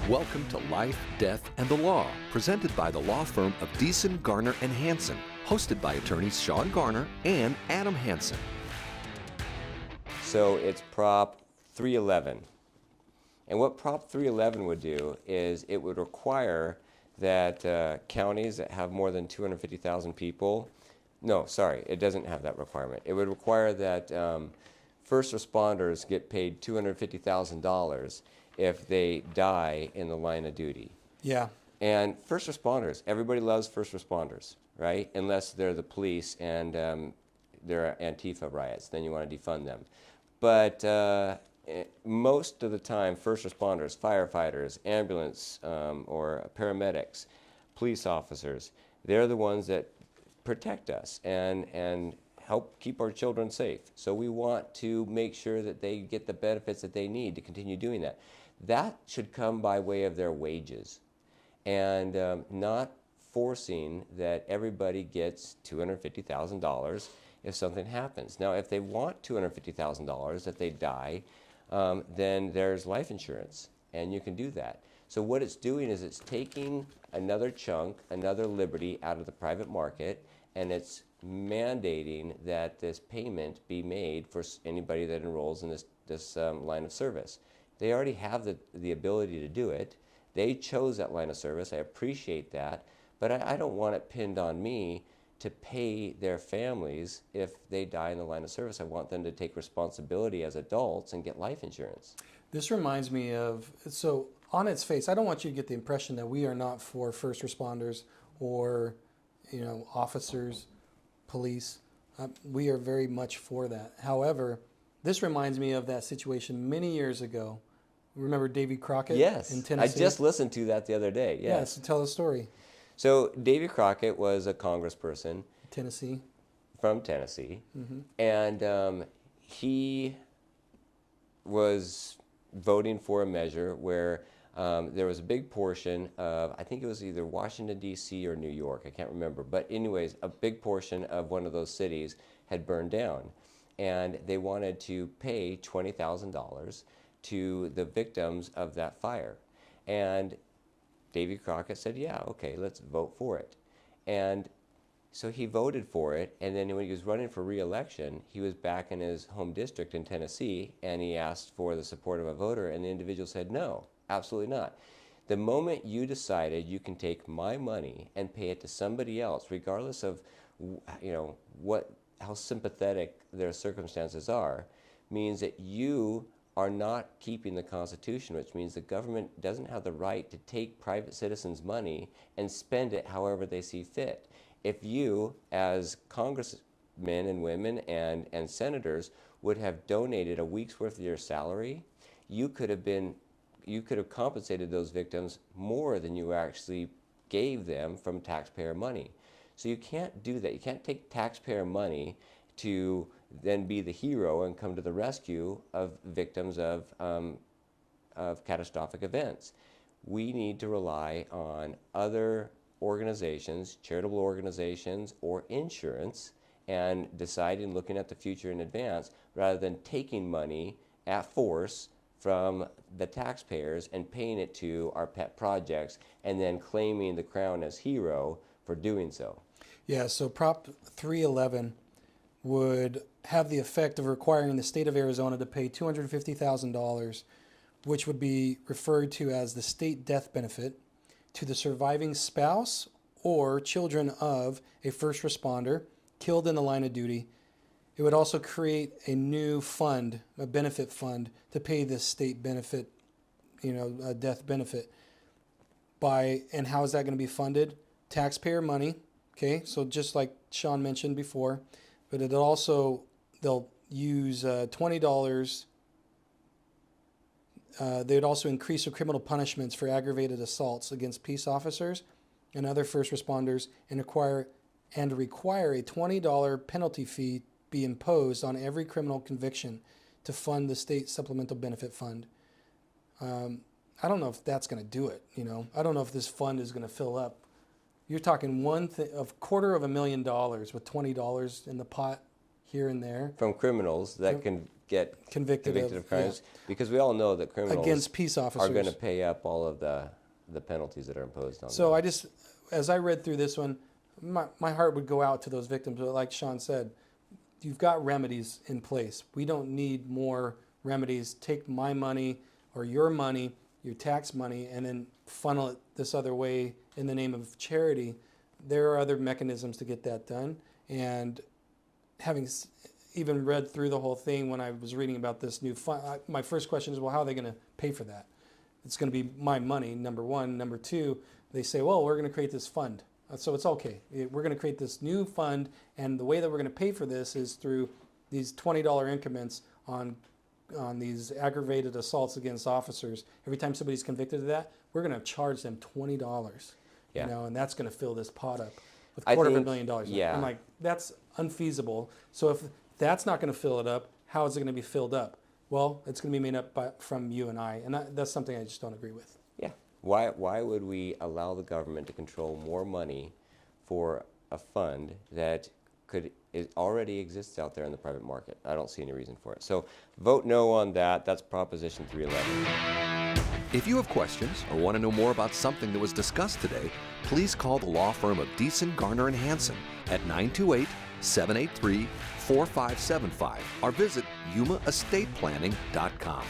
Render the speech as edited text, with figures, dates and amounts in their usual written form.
Welcome to Life, Death, and the Law, presented by the law firm of Deason, Garner, and Hansen, hosted by attorneys Sean Garner and Adam Hansen. So it's Prop 311. And what Prop 311 would do is it would require that counties that have more than 250,000 people, no, sorry, it doesn't have that requirement. It would require that first responders get paid $250,000 if they die in the line of duty. Yeah. And first responders, everybody loves first responders, right? Unless they're the police and they're Antifa riots, then you want to defund them. But most of the time, first responders, firefighters, ambulance or paramedics, police officers, they're the ones that protect us and help keep our children safe. So we want to make sure that they get the benefits that they need to continue doing that. That should come by way of their wages and not forcing that everybody gets $250,000 if something happens. Now, if they want $250,000 that they die, then there's life insurance, and you can do that. So what it's doing is it's taking another chunk, another liberty out of the private market, and it's mandating that this payment be made for anybody that enrolls in this line of service. They already have the ability to do it. They chose that line of service. I appreciate that, but I don't want it pinned on me to pay their families if they die in the line of service. I want them to take responsibility as adults and get life insurance. This reminds me of, so on its face, I don't want you to get the impression that we are not for first responders or, officers, police. We are very much for that. However, this reminds me of that situation many years ago. Remember Davy Crockett? Yes, in Tennessee? I just listened to that the other day. Yes. So tell the story. So Davy Crockett was a congressperson from Tennessee, Mm-hmm. and he was voting for a measure where there was a big portion of, I think it was either Washington, D.C. or New York, I can't remember, but anyways, a big portion of one of those cities had burned down, and they wanted to pay $20,000 to the victims of that fire. And Davy Crockett said, yeah, okay, let's vote for it. And so he voted for it, and then when he was running for re-election, he was back in his home district in Tennessee, and he asked for the support of a voter, and the individual said, no, absolutely not. The moment you decided you can take my money and pay it to somebody else, regardless of how sympathetic their circumstances are, means that you are not keeping the Constitution, which means the government doesn't have the right to take private citizens' money and spend it however they see fit. If you, as congressmen and women and senators, would have donated a week's worth of your salary, you could have compensated those victims more than you actually gave them from taxpayer money. So you can't do that. You can't take taxpayer money to then be the hero and come to the rescue of victims of catastrophic events. We need to rely on other organizations, charitable organizations, or insurance, and deciding, looking at the future in advance, rather than taking money at force from the taxpayers and paying it to our pet projects and then claiming the crown as hero for doing so. Yeah, so Prop 311 would have the effect of requiring the state of Arizona to pay $250,000, which would be referred to as the state death benefit, to the surviving spouse or children of a first responder killed in the line of duty. It would also create a new fund, a benefit fund, to pay this state benefit, a death benefit. And how is that going to be funded? Taxpayer money, okay? So just like Sean mentioned before, but they'll use $20. They'd also increase the criminal punishments for aggravated assaults against peace officers and other first responders, and require a $20 penalty fee be imposed on every criminal conviction to fund the state supplemental benefit fund. I don't know if that's going to do it. I don't know if this fund is going to fill up. You're talking $250,000 with $20 in the pot. here and there from criminals that can get Convicted of crimes, because we all know that criminals against peace officers are going to pay up all of the penalties that are imposed on So them. as I read through this one, my heart would go out to those victims. But like Sean said, you've got remedies in place. We don't need more remedies. Take my money or your money, your tax money, and then funnel it this other way in the name of charity. There are other mechanisms to get that done. And having even read through the whole thing, when I was reading about this new fund, my first question is, well, how are they going to pay for that? It's going to be my money, number one. Number two, they say, well, we're going to create this fund. So it's okay. We're going to create this new fund, and the way that we're going to pay for this is through these $20 increments on these aggravated assaults against officers. Every time somebody's convicted of that, we're going to charge them $20. Yeah. You know, and that's going to fill this pot up with I $250,000. yeah. I'm like, that's unfeasible. So if that's not going to fill it up, how is it going to be filled up? Well, it's going to be made up from you and I, and that's something I just don't agree with. Yeah. Why would we allow the government to control more money for a fund that it already exists out there in the private market? I don't see any reason for it. So vote no on that. That's Proposition 311. If you have questions or want to know more about something that was discussed today, please call the law firm of Deason, Garner, and Hansen at 928-783-4575 or visit yumaestateplanning.com.